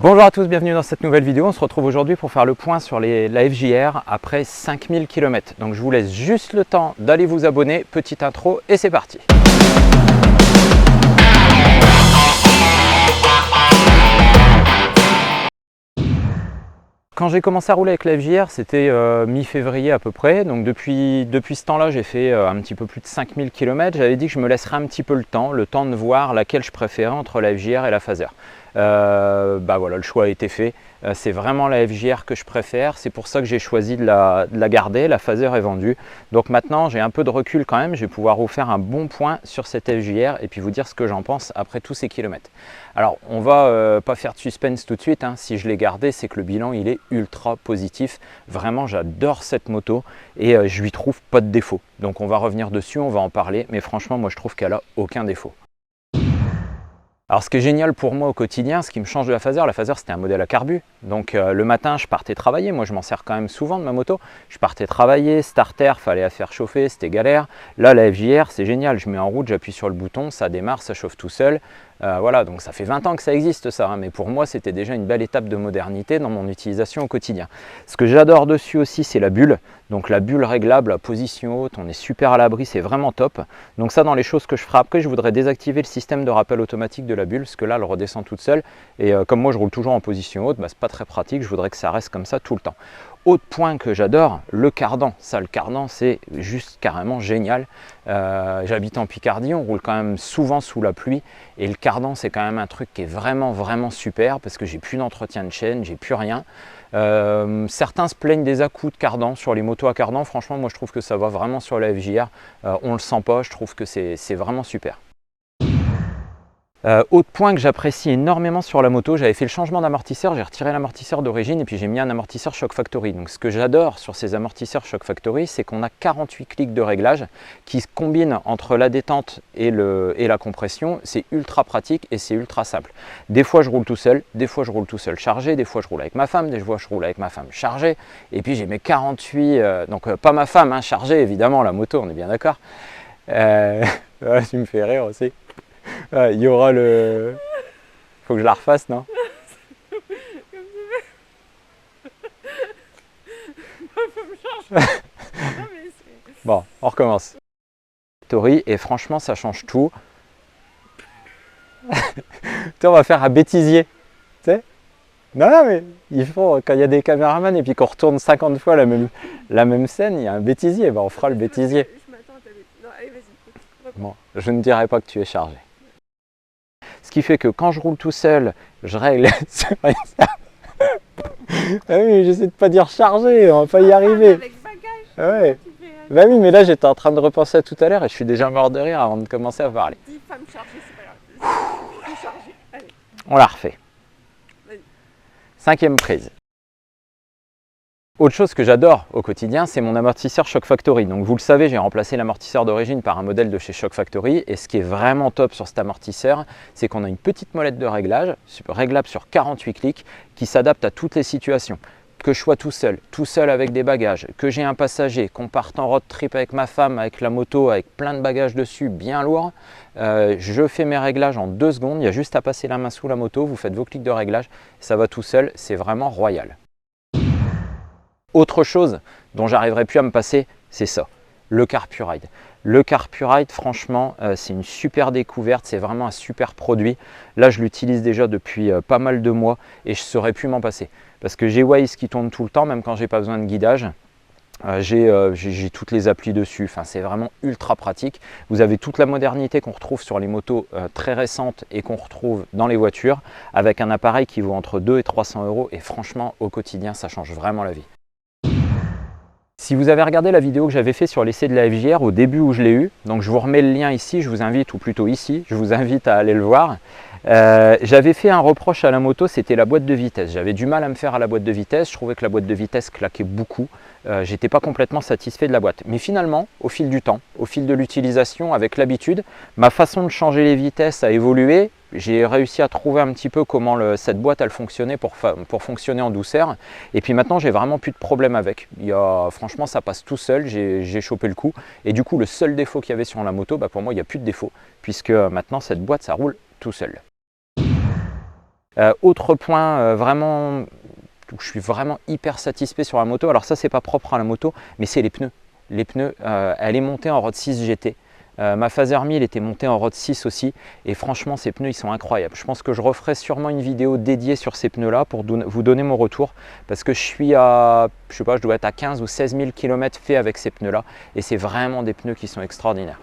Bonjour à tous, bienvenue dans cette nouvelle vidéo. On se retrouve aujourd'hui pour faire le point sur la FJR après 5000 km. Donc je vous laisse juste le temps d'aller vous abonner, petite intro et c'est parti. Quand j'ai commencé à rouler avec la FJR, c'était mi-février à peu près. Donc depuis ce temps-là, j'ai fait un petit peu plus de 5000 km. J'avais dit que je me laisserais un petit peu le temps de voir laquelle je préférais entre la FJR et la Phaser. Voilà, le choix a été fait. C'est vraiment la FJR que je préfère. C'est pour ça que j'ai choisi de la garder. La Phaser est vendue. Donc maintenant, j'ai un peu de recul quand même. Je vais pouvoir vous faire un bon point sur cette FJR et puis vous dire ce que j'en pense après tous ces kilomètres. Alors, on va pas faire de suspense tout de suite, hein. Si je l'ai gardée, c'est que le bilan, il est ultra positif. Vraiment, j'adore cette moto et je lui trouve pas de défaut. Donc, on va revenir dessus, on va en parler. Mais franchement, moi, je trouve qu'elle a aucun défaut. Alors ce qui est génial pour moi au quotidien, ce qui me change de la Phaser c'était un modèle à carbu. Donc le matin je partais travailler, moi je m'en sers quand même souvent de ma moto. Je partais travailler, starter, fallait la faire chauffer, c'était galère. Là la FJR c'est génial, je mets en route, j'appuie sur le bouton, ça démarre, ça chauffe tout seul. Voilà, donc ça fait 20 ans que ça existe ça, hein, mais pour moi c'était déjà une belle étape de modernité dans mon utilisation au quotidien. Ce que j'adore dessus aussi c'est la bulle, donc la bulle réglable à position haute, on est super à l'abri, c'est vraiment top. Donc ça dans les choses que je ferai après, je voudrais désactiver le système de rappel automatique de la bulle, parce que là elle redescend toute seule, et comme moi je roule toujours en position haute, c'est pas très pratique, je voudrais que ça reste comme ça tout le temps. Autre point que j'adore, le cardan. Ça, le cardan, c'est juste carrément génial. J'habite en Picardie, on roule quand même souvent sous la pluie. Et le cardan, c'est quand même un truc qui est vraiment super parce que j'ai plus d'entretien de chaîne, j'ai plus rien. Certains se plaignent des à-coups de cardan sur les motos à cardan. Franchement, moi, je trouve que ça va vraiment sur la FJR. On le sent pas, je trouve que c'est vraiment super. Autre point que j'apprécie énormément sur la moto, j'avais fait le changement d'amortisseur, j'ai retiré l'amortisseur d'origine et puis j'ai mis un amortisseur Shock Factory. Donc ce que j'adore sur ces amortisseurs Shock Factory, c'est qu'on a 48 clics de réglage qui se combinent entre la détente et la compression. C'est ultra pratique et c'est ultra simple. Des fois je roule tout seul, des fois je roule tout seul chargé, des fois je roule avec ma femme, des fois je roule avec ma femme chargée. Et puis j'ai mes 48, donc pas ma femme, hein, chargée évidemment, la moto, on est bien d'accord. Ouais, tu me fais rire aussi. Il y aura le... Faut que je la refasse, non? Bon, on recommence. Tori, et franchement, ça change tout. On va faire un bêtisier. Tu sais? Non, mais il faut, quand il y a des caméramans et puis qu'on retourne 50 fois la même scène, il y a un bêtisier. On fera le bêtisier. Non, allez, vas-y. Bon, je ne dirai pas que tu es chargé. Ce qui fait que quand je roule tout seul, je règle sur ça. Ah oui, mais j'essaie de pas dire chargé, on va pas y arriver. Avec bagage. Ah ouais. Bah oui, mais là j'étais en train de repenser à tout à l'heure et je suis déjà mort de rire avant de commencer à parler. 10 femmes chargées, c'est pas grave. Je suis chargée. Allez. On la refait. Vas-y. 5e prise. Autre chose que j'adore au quotidien, c'est mon amortisseur Shock Factory. Donc vous le savez, j'ai remplacé l'amortisseur d'origine par un modèle de chez Shock Factory. Et ce qui est vraiment top sur cet amortisseur, c'est qu'on a une petite molette de réglage, réglable sur 48 clics, qui s'adapte à toutes les situations. Que je sois tout seul avec des bagages, que j'ai un passager, qu'on parte en road trip avec ma femme, avec la moto, avec plein de bagages dessus, bien lourd, je fais mes réglages en 2 secondes. Il y a juste à passer la main sous la moto, vous faites vos clics de réglage, ça va tout seul, c'est vraiment royal. Autre chose dont j'arriverai plus à me passer, c'est ça, le CarPuride. Le CarPuride, franchement, c'est une super découverte, c'est vraiment un super produit. Là, je l'utilise déjà depuis pas mal de mois et je ne saurais plus m'en passer. Parce que j'ai Waze qui tourne tout le temps, même quand j'ai pas besoin de guidage. J'ai toutes les applis dessus, enfin, c'est vraiment ultra pratique. Vous avez toute la modernité qu'on retrouve sur les motos très récentes et qu'on retrouve dans les voitures, avec un appareil qui vaut entre 200 et 300 € et franchement, au quotidien, ça change vraiment la vie. Si vous avez regardé la vidéo que j'avais fait sur l'essai de la FJR au début où je l'ai eu, donc je vous remets le lien ici, je vous invite, ou plutôt ici, je vous invite à aller le voir. J'avais fait un reproche à la moto, c'était la boîte de vitesse. J'avais du mal à me faire à la boîte de vitesse, je trouvais que la boîte de vitesse claquait beaucoup. J'étais pas complètement satisfait de la boîte. Mais finalement, au fil du temps, au fil de l'utilisation, avec l'habitude, ma façon de changer les vitesses a évolué. J'ai réussi à trouver un petit peu comment cette boîte elle fonctionnait pour fonctionner en douceur. Et puis maintenant, j'ai vraiment plus de problème avec. Franchement, ça passe tout seul, j'ai chopé le coup. Et du coup, le seul défaut qu'il y avait sur la moto, pour moi, il n'y a plus de défaut. Puisque maintenant, cette boîte, ça roule tout seul. Autre point vraiment où je suis vraiment hyper satisfait sur la moto, alors ça c'est pas propre à la moto, mais c'est les pneus. Les pneus, elle est montée en Road 6 GT. Ma Phaser 1000 était montée en Road 6 aussi, et franchement ces pneus ils sont incroyables. Je pense que je referai sûrement une vidéo dédiée sur ces pneus là pour vous donner mon retour, parce que je suis à, je sais pas, je dois être à 15 ou 16 000 km fait avec ces pneus là, et c'est vraiment des pneus qui sont extraordinaires.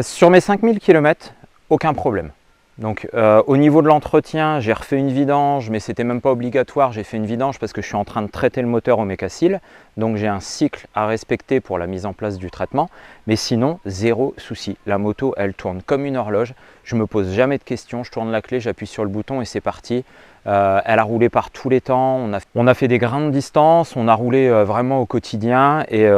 Sur mes 5000 km, aucun problème. Donc au niveau de l'entretien, j'ai refait une vidange, mais c'était même pas obligatoire. J'ai fait une vidange parce que je suis en train de traiter le moteur au Mecacil. Donc j'ai un cycle à respecter pour la mise en place du traitement. Mais sinon, zéro souci. La moto, elle tourne comme une horloge. Je me pose jamais de questions. Je tourne la clé, j'appuie sur le bouton et c'est parti. Elle a roulé par tous les temps. On a fait des grandes distances. On a roulé vraiment au quotidien et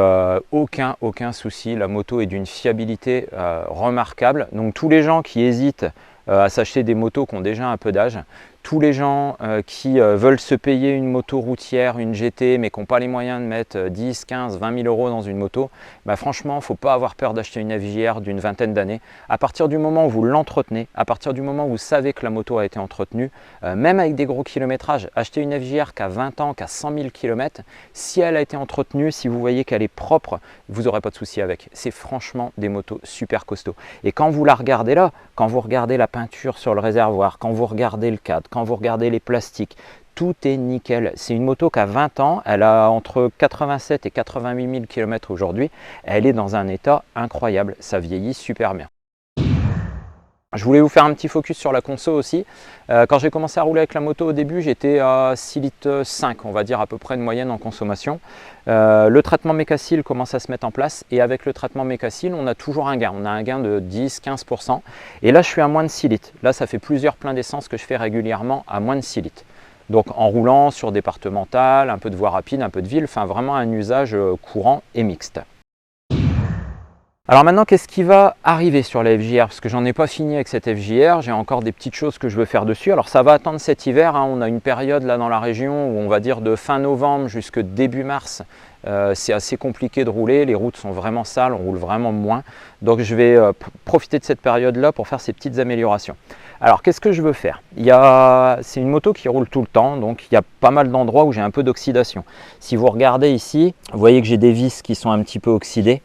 aucun souci. La moto est d'une fiabilité remarquable. Donc tous les gens qui hésitent à s'acheter des motos qui ont déjà un peu d'âge. Tous les gens qui veulent se payer une moto routière, une GT, mais qui n'ont pas les moyens de mettre 10, 15, 20 000 euros dans une moto, bah franchement, il ne faut pas avoir peur d'acheter une FJR d'une vingtaine d'années. À partir du moment où vous l'entretenez, à partir du moment où vous savez que la moto a été entretenue, même avec des gros kilométrages, acheter une FJR qui a 20 ans, qui a 100 000 km, si elle a été entretenue, si vous voyez qu'elle est propre, vous n'aurez pas de souci avec. C'est franchement des motos super costauds. Et quand vous la regardez là, quand vous regardez la peinture sur le réservoir, quand vous regardez le cadre, quand vous regardez les plastiques, tout est nickel. C'est une moto qui a 20 ans, elle a entre 87 et 88 000 km aujourd'hui. Elle est dans un état incroyable, ça vieillit super bien. Je voulais vous faire un petit focus sur la conso aussi. Quand j'ai commencé à rouler avec la moto au début, j'étais à 6 litres 5, on va dire à peu près de moyenne en consommation. Le traitement Mecacil commence à se mettre en place et avec le traitement Mecacil, on a toujours un gain. On a un gain de 10-15%. Et là, je suis à moins de 6 litres. Là, ça fait plusieurs pleins d'essence que je fais régulièrement à moins de 6 litres. Donc en roulant sur départemental, un peu de voie rapide, un peu de ville, enfin vraiment un usage courant et mixte. Alors maintenant, qu'est-ce qui va arriver sur la FJR? Parce que j'en ai pas fini avec cette FJR, j'ai encore des petites choses que je veux faire dessus. Alors ça va attendre cet hiver, hein. On a une période là dans la région où on va dire de fin novembre jusqu'à début mars. C'est assez compliqué de rouler, les routes sont vraiment sales, on roule vraiment moins. Donc je vais profiter de cette période-là pour faire ces petites améliorations. Alors qu'est-ce que je veux faire? C'est une moto qui roule tout le temps, donc il y a pas mal d'endroits où j'ai un peu d'oxydation. Si vous regardez ici, vous voyez que j'ai des vis qui sont un petit peu oxydées.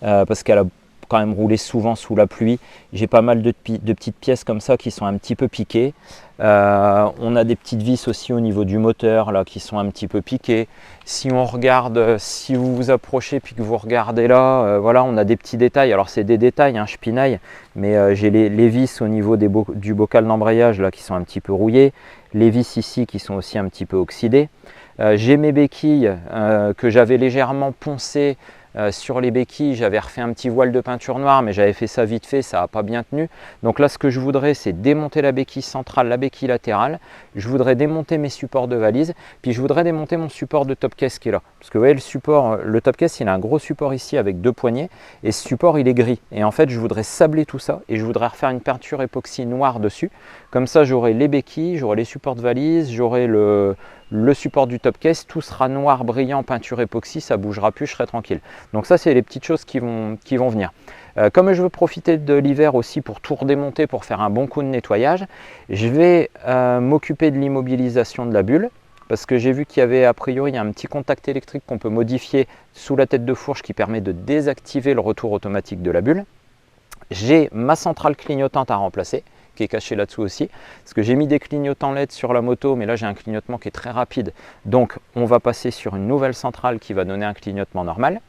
Parce qu'elle a quand même roulé souvent sous la pluie. J'ai pas mal de petites pièces comme ça qui sont un petit peu piquées. On a des petites vis aussi au niveau du moteur là qui sont un petit peu piquées. Si on regarde, si vous vous approchez puis que vous regardez là, voilà, on a des petits détails. Alors c'est des détails, hein, je pinaille, mais j'ai les vis au niveau du bocal d'embrayage là qui sont un petit peu rouillées. Les vis ici qui sont aussi un petit peu oxydées. J'ai mes béquilles que j'avais légèrement poncées. Sur les béquilles, j'avais refait un petit voile de peinture noire, mais j'avais fait ça vite fait, ça n'a pas bien tenu. Donc là, ce que je voudrais, c'est démonter la béquille centrale, la béquille latérale. Je voudrais démonter mes supports de valise, puis je voudrais démonter mon support de top case qui est là. Parce que vous voyez, le top case, il a un gros support ici avec 2 poignées, et ce support, il est gris. Et en fait, je voudrais sabler tout ça, et je voudrais refaire une peinture époxy noire dessus. Comme ça, j'aurai les béquilles, j'aurai les supports de valise, j'aurai le support du top case, tout sera noir, brillant, peinture époxy, ça bougera plus, je serai tranquille. Donc ça, c'est les petites choses qui vont venir. Comme je veux profiter de l'hiver aussi pour tout redémonter, pour faire un bon coup de nettoyage, je vais m'occuper de l'immobilisation de la bulle, parce que j'ai vu qu'il y avait a priori un petit contact électrique qu'on peut modifier sous la tête de fourche qui permet de désactiver le retour automatique de la bulle. J'ai ma centrale clignotante à remplacer, qui est caché là-dessous aussi, parce que j'ai mis des clignotants LED sur la moto, mais là j'ai un clignotement qui est très rapide, donc on va passer sur une nouvelle centrale qui va donner un clignotement normal.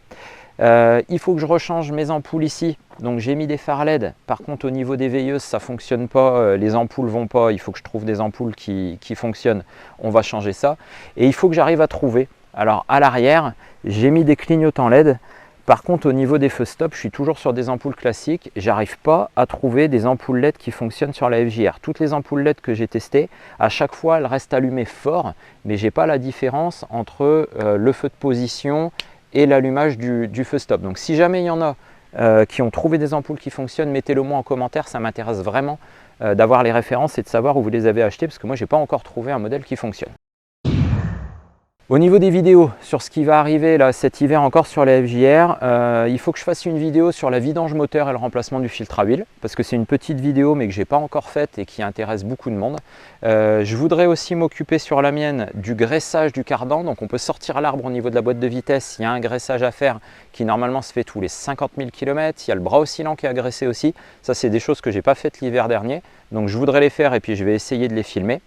Il faut que je rechange mes ampoules ici, donc j'ai mis des phares LED, par contre au niveau des veilleuses ça ne fonctionne pas, les ampoules ne vont pas, il faut que je trouve des ampoules qui fonctionnent, on va changer ça, et il faut que j'arrive à trouver, alors à l'arrière j'ai mis des clignotants LED. Par contre, au niveau des feux stop, je suis toujours sur des ampoules classiques. J'arrive pas à trouver des ampoules LED qui fonctionnent sur la FJR. Toutes les ampoules LED que j'ai testées, à chaque fois, elles restent allumées fort, mais j'ai pas la différence entre le feu de position et l'allumage du feu stop. Donc, si jamais il y en a qui ont trouvé des ampoules qui fonctionnent, mettez-le moi en commentaire. Ça m'intéresse vraiment d'avoir les références et de savoir où vous les avez achetées, parce que moi, j'ai pas encore trouvé un modèle qui fonctionne. Au niveau des vidéos, sur ce qui va arriver là cet hiver encore sur la FJR, il faut que je fasse une vidéo sur la vidange moteur et le remplacement du filtre à huile, parce que c'est une petite vidéo mais que je n'ai pas encore faite et qui intéresse beaucoup de monde. Je voudrais aussi m'occuper sur la mienne du graissage du cardan, donc on peut sortir l'arbre au niveau de la boîte de vitesse, il y a un graissage à faire qui normalement se fait tous les 50 000 km, il y a le bras oscillant qui est agressé aussi, ça c'est des choses que je n'ai pas faites l'hiver dernier, donc je voudrais les faire et puis je vais essayer de les filmer.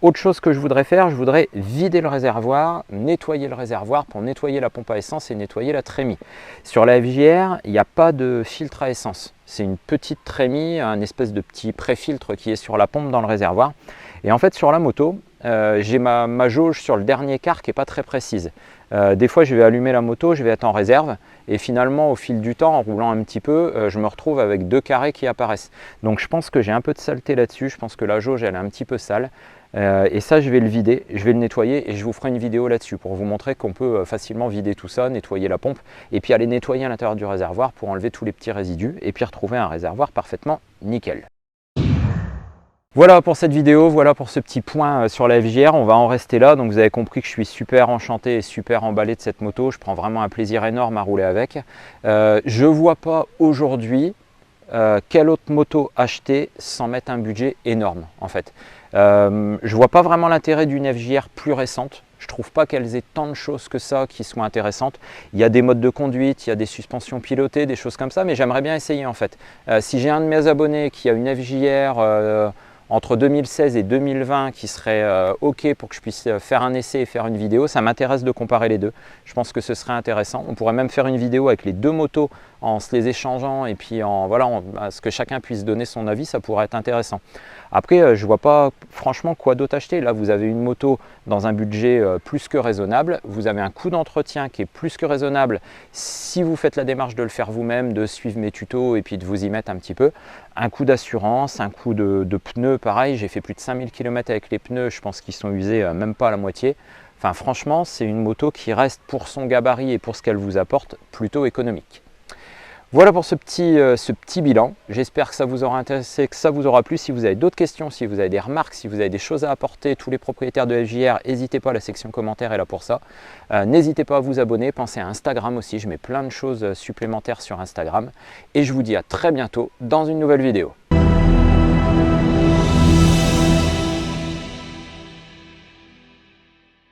Autre chose que je voudrais faire, je voudrais vider le réservoir, nettoyer le réservoir pour nettoyer la pompe à essence et nettoyer la trémie. Sur la FJR, il n'y a pas de filtre à essence. C'est une petite trémie, un espèce de petit pré-filtre qui est sur la pompe dans le réservoir. Et en fait, sur la moto, j'ai ma jauge sur le dernier quart qui n'est pas très précise. Des fois, je vais allumer la moto, je vais être en réserve et finalement, au fil du temps, en roulant un petit peu, je me retrouve avec 2 carrés qui apparaissent. Donc, je pense que j'ai un peu de saleté là-dessus. Je pense que la jauge, elle est un petit peu sale. Et ça, je vais le vider, je vais le nettoyer et je vous ferai une vidéo là-dessus pour vous montrer qu'on peut facilement vider tout ça, nettoyer la pompe et puis aller nettoyer à l'intérieur du réservoir pour enlever tous les petits résidus et puis retrouver un réservoir parfaitement nickel. Voilà pour cette vidéo, voilà pour ce petit point sur la FJR, on va en rester là. Donc vous avez compris que je suis super enchanté et super emballé de cette moto, je prends vraiment un plaisir énorme à rouler avec. Je ne vois pas aujourd'hui quelle autre moto acheter sans mettre un budget énorme en fait. Je ne vois pas vraiment l'intérêt d'une FJR plus récente. Je ne trouve pas qu'elles aient tant de choses que ça qui soient intéressantes. Il y a des modes de conduite, il y a des suspensions pilotées, des choses comme ça, mais j'aimerais bien essayer en fait. Si j'ai un de mes abonnés qui a une FJR entre 2016 et 2020 qui serait OK pour que je puisse faire un essai et faire une vidéo, ça m'intéresse de comparer les deux. Je pense que ce serait intéressant. On pourrait même faire une vidéo avec les deux motos en se les échangeant et puis à ce que chacun puisse donner son avis, ça pourrait être intéressant. Après, je ne vois pas franchement quoi d'autre acheter. Là, vous avez une moto dans un budget plus que raisonnable. Vous avez un coût d'entretien qui est plus que raisonnable si vous faites la démarche de le faire vous-même, de suivre mes tutos et puis de vous y mettre un petit peu. Un coût d'assurance, un coût de pneus, pareil. J'ai fait plus de 5000 km avec les pneus. Je pense qu'ils sont usés même pas à la moitié. Enfin, franchement, c'est une moto qui reste pour son gabarit et pour ce qu'elle vous apporte plutôt économique. Voilà pour ce petit bilan. J'espère que ça vous aura intéressé, que ça vous aura plu. Si vous avez d'autres questions, si vous avez des remarques, si vous avez des choses à apporter, tous les propriétaires de FJR, n'hésitez pas, la section commentaires est là pour ça. N'hésitez pas à vous abonner, pensez à Instagram aussi, je mets plein de choses supplémentaires sur Instagram. Et je vous dis à très bientôt dans une nouvelle vidéo.